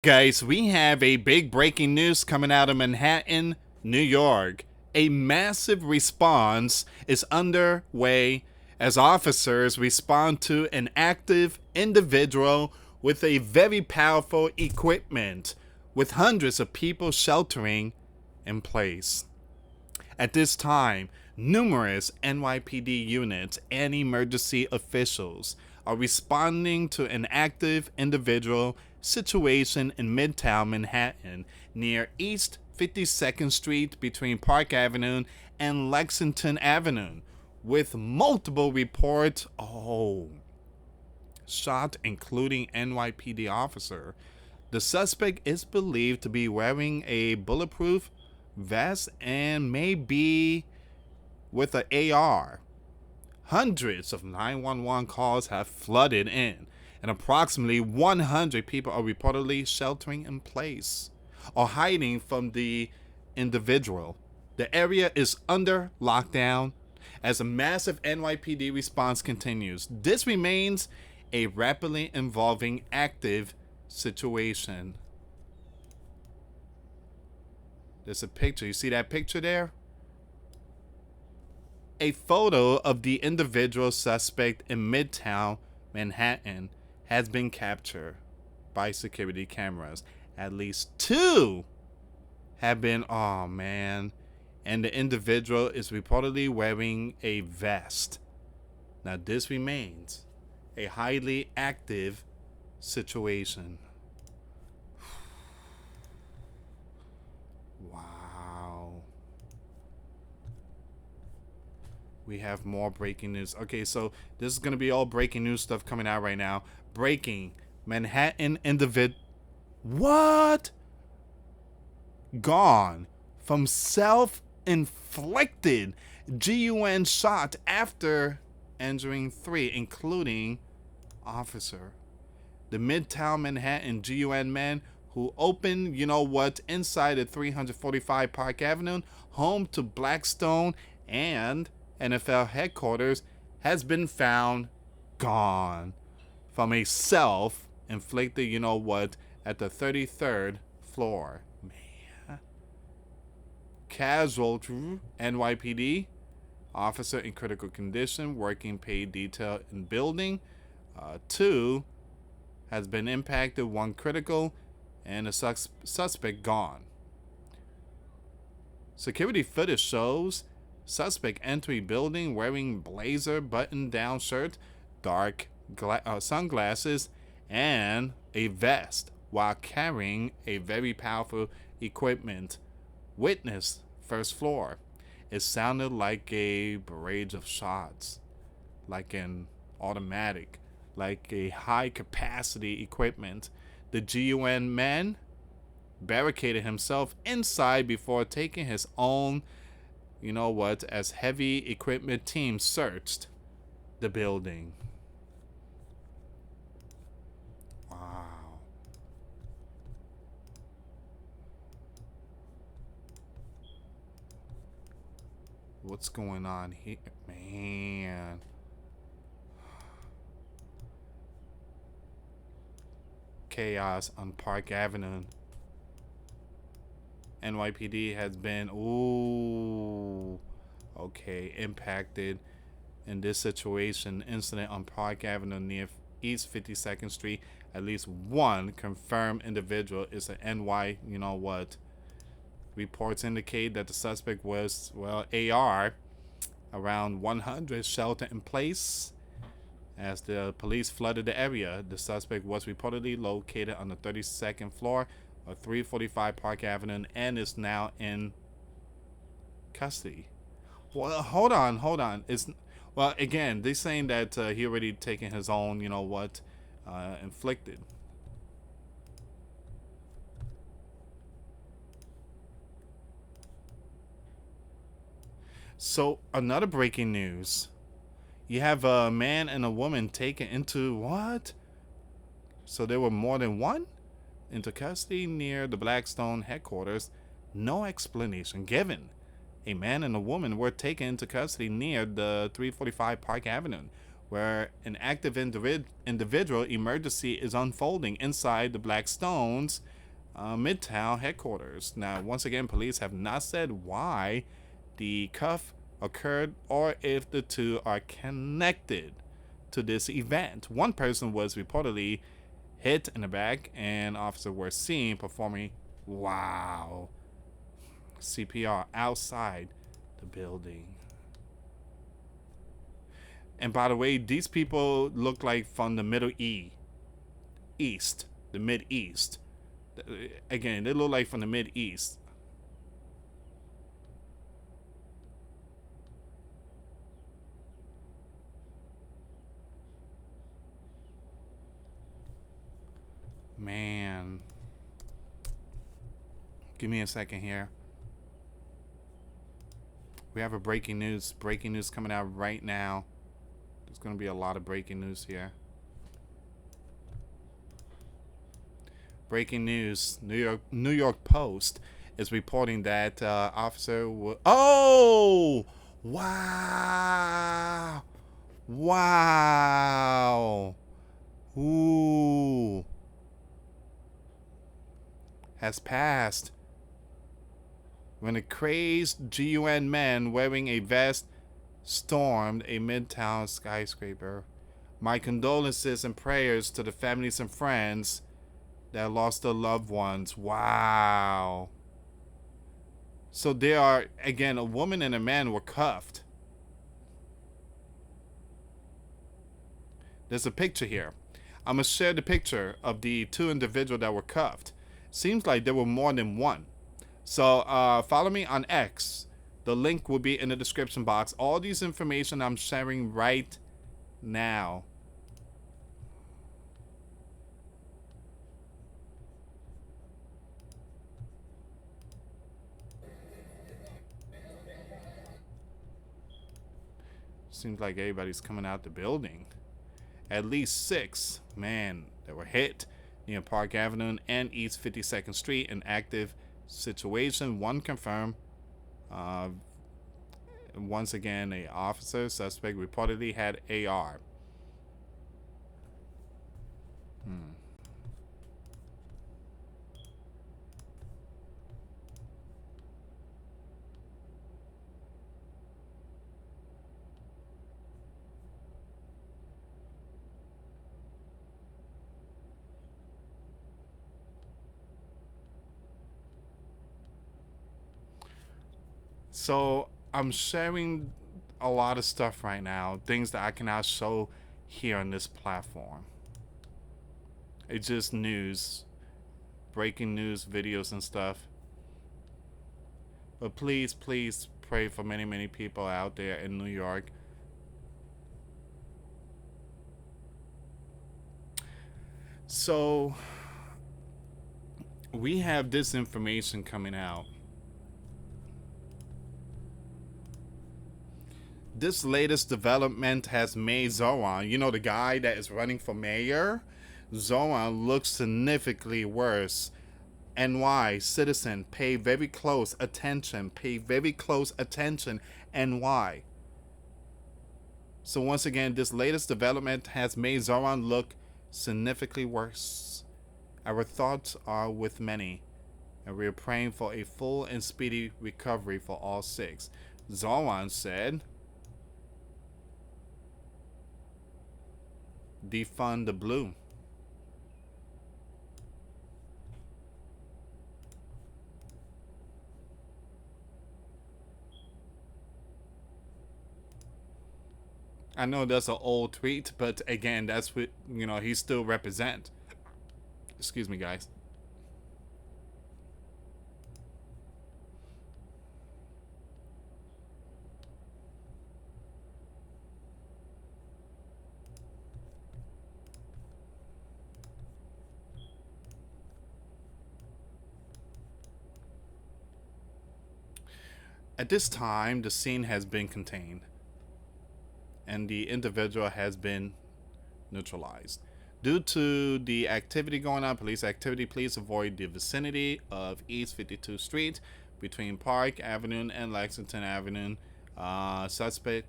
Guys, we have a big breaking news coming out of Manhattan, New York. A massive response is underway as officers respond to an active individual with a very powerful equipment, with hundreds of people sheltering in place. At this time, numerous NYPD units and emergency officials are responding to an active individual situation in Midtown Manhattan near East 52nd Street between Park Avenue and Lexington Avenue, with multiple reports shot, including NYPD officer. The suspect is believed to be wearing a bulletproof vest and may be with an AR. Hundreds of 911 calls have flooded in, and approximately 100 people are reportedly sheltering in place or hiding from the individual. The area is under lockdown as a massive NYPD response continues. This remains a rapidly evolving active situation. There's a picture. You see that picture there? A photo of the individual suspect in Midtown Manhattan has been captured by security cameras. At least two have been, and the individual is reportedly wearing a vest. Now, this remains a highly active situation. Wow. We have more breaking news. Okay, so this is going to be all breaking news stuff coming out right now. Breaking. Manhattan individual. What? Gone from self-inflicted GUN shot after injuring 3, including officer. The Midtown Manhattan GUN man who opened, inside the 345 Park Avenue, home to Blackstone and NFL headquarters, has been found gone from a self-inflicted, at the 33rd floor. Man. Casualty, NYPD, officer in critical condition, working paid detail in building. 2 has been impacted, 1 critical, and a suspect gone. Security footage shows suspect entering building wearing blazer button-down shirt, dark sunglasses, and a vest while carrying a very powerful equipment. Witness first floor. It sounded like a barrage of shots, like an automatic, like a high-capacity equipment. The GUN man barricaded himself inside before taking his own, as heavy equipment team searched the building. Wow. What's going on here? Man. Chaos on Park Avenue. NYPD has been, impacted in this situation. Incident on Park Avenue near East 52nd Street. At least 1 confirmed individual is an NY, Reports indicate that the suspect was, AR, around 100 sheltered in place. As the police flooded the area, the suspect was reportedly located on the 32nd floor of 345 Park Avenue and is now in custody. Well, hold on. Again, they're saying that he already taken his own, inflicted. So, another breaking news. You have a man and a woman taken into what? So there were more than 1 into custody near the Blackstone headquarters. No explanation given. A man and a woman were taken into custody near the 345 Park Avenue, where an active individual emergency is unfolding inside the Blackstone's Midtown headquarters. Now, once again, police have not said why the cuff occurred or if the two are connected to this event. One person was reportedly hit in the back, and officers were seen performing CPR outside the building. And by the way, these people look like from the East, the Mid East. Again, they look like from the Mid East. Man. Give me a second here. We have a breaking news coming out right now. There's going to be a lot of breaking news here. Breaking news. New York Post is reporting that officer oh! Wow! Wow! Ooh. Has passed when a crazed GUN man wearing a vest stormed a midtown skyscraper. My condolences and prayers to the families and friends that lost their loved ones. Wow. So there are, again, a woman and a man were cuffed. There's a picture here. I'm going to share the picture of the two individuals that were cuffed. Seems like there were more than one. So follow me on X. The link will be in the description box. All these information I'm sharing right now. Seems like everybody's coming out the building. At least 6 men that were hit near Park Avenue and East 52nd Street. An active situation. One confirmed. Once again, a officer suspect reportedly had AR. So I'm sharing a lot of stuff right now, things that I cannot show here on this platform. It's just news, breaking news videos and stuff. But please, please pray for many, many people out there in New York. So we have this information coming out. This latest development has made Zoran, you know, the guy that is running for mayor, Zoran looks significantly worse. NY citizen, pay very close attention. Pay very close attention. NY. So once again, this latest development has made Zoran look significantly worse. Our thoughts are with many, and we are praying for a full and speedy recovery for all 6. Zoran said, defund the blue. I know that's an old tweet, but again, that's what, you know, he still represent. Excuse me, guys. At this time, the scene has been contained, and the individual has been neutralized. Due to the activity going on, police activity, please avoid the vicinity of East 52nd Street between Park Avenue and Lexington Avenue. Suspect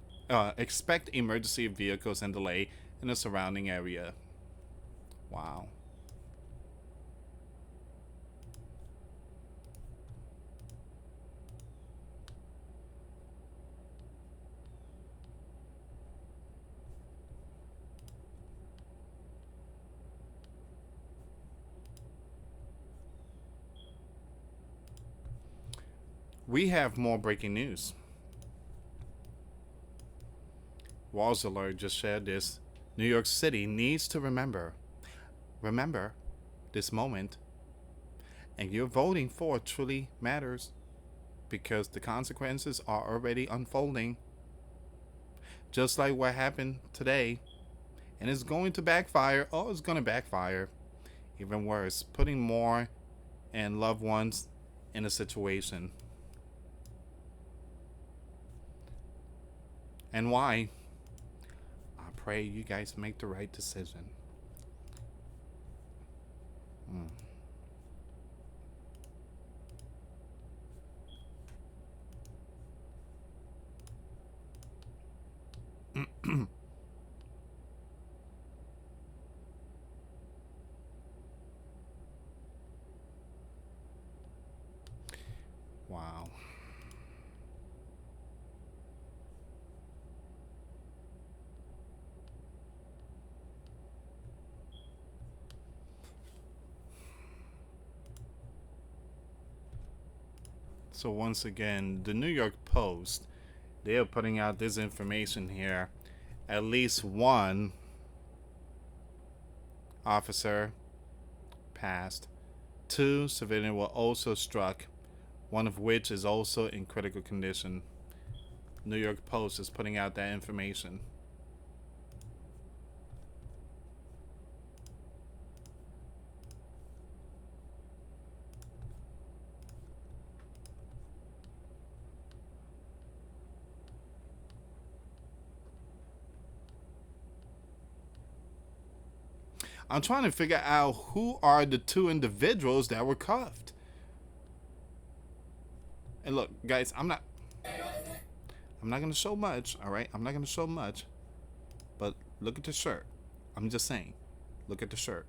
expect emergency vehicles and delay in the surrounding area. Wow. We have more breaking news. Walls Alert just shared this. New York City needs to remember this moment, and your voting for truly matters because the consequences are already unfolding. Just like what happened today, and it's going to backfire. Oh, it's going to backfire. Even worse, putting more and loved ones in a situation. And why? I pray you guys make the right decision. Wow. So once again, the New York Post, they are putting out this information here. At least one officer passed. Two civilians were also struck, one of which is also in critical condition. New York Post is putting out that information. I'm trying to figure out who are the two individuals that were cuffed. And look, guys, I'm not gonna show much, all right? I'm not gonna show much, but look at the shirt. I'm just saying, look at the shirt.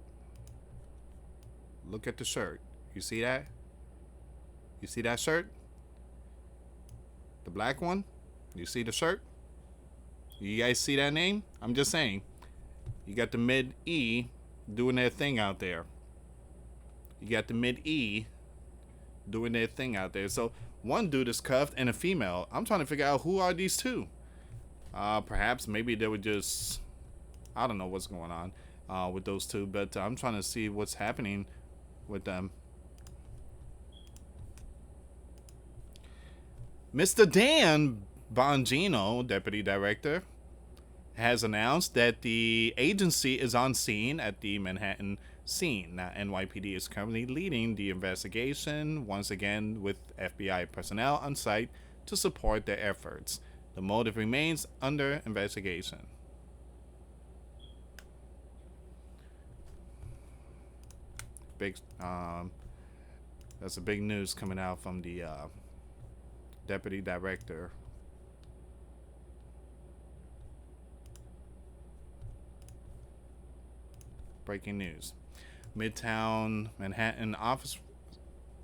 Look at the shirt. You see that? You see that shirt? The black one? You see the shirt? You guys see that name? I'm just saying. You got the mid E doing their thing out there. You got the mid E doing their thing out there. So one dude is cuffed and a female. I'm trying to figure out who are these two. Perhaps maybe they were just, I don't know what's going on with those two, but I'm trying to see what's happening with them. Mr. Dan Bongino, Deputy Director, has announced that the agency is on scene at the Manhattan scene. Now, NYPD is currently leading the investigation, once again with FBI personnel on site to support their efforts. The motive remains under investigation. Big, that's a big news coming out from the Deputy Director. Breaking news. Midtown Manhattan office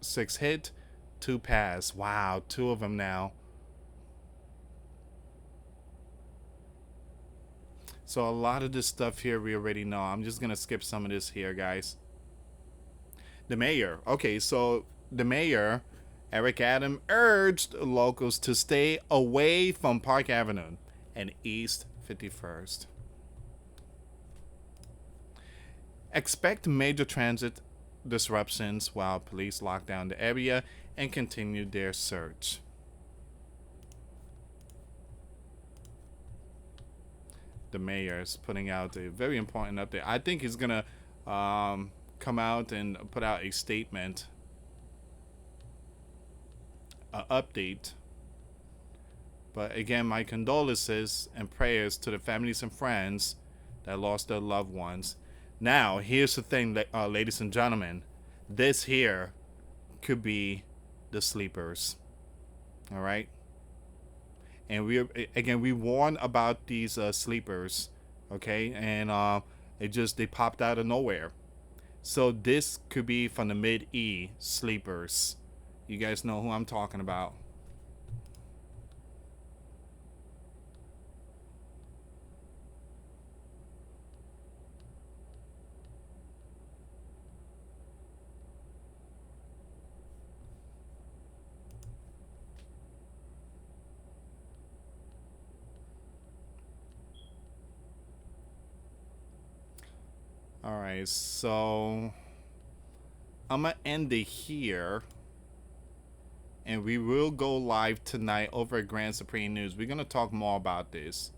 6 hit, 2 pass. Wow, 2 of them now. So a lot of this stuff here we already know. I'm just going to skip some of this here, guys. The mayor. Okay, so the mayor, Eric Adams, urged locals to stay away from Park Avenue and East 51st. Expect major transit disruptions while police lock down the area and continue their search. The mayor is putting out a very important update. I think he's going to come out and put out a statement, an update. But again, my condolences and prayers to the families and friends that lost their loved ones. Now, here's the thing, ladies and gentlemen. This here could be the sleepers. All right? And we warned about these sleepers, okay, and they popped out of nowhere. So this could be from the mid E sleepers. You guys know who I'm talking about. All right, so I'm gonna end it here, and we will go live tonight over at Grand Supreme News. We're gonna talk more about this.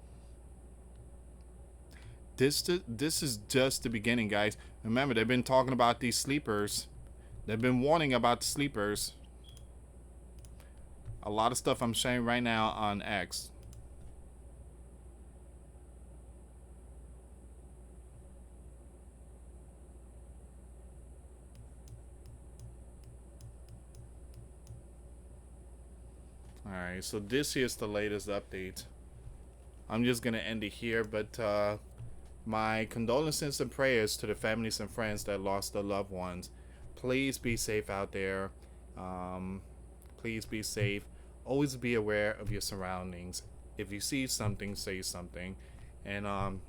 This is just the beginning, guys. Remember, they've been talking about these sleepers. They've been warning about the sleepers. A lot of stuff I'm sharing right now on X. Alright, so this here's the latest update. I'm just gonna end it here, but my condolences and prayers to the families and friends that lost their loved ones. Please be safe out there. Please be safe. Always be aware of your surroundings. If you see something, say something. And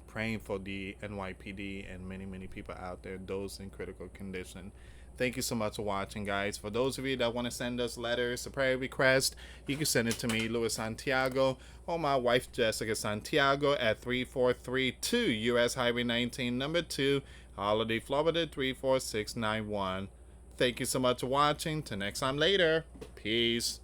praying for the NYPD and many people out there, those in critical condition. Thank you so much for watching, guys. For those of you that want to send us letters, a prayer request, you can send it to me, US Santiago, or my wife, Jessica Santiago, at 3432 US Highway 19, number 2, Holiday, Florida 34691. Thank you so much for watching. Till next time later. Peace.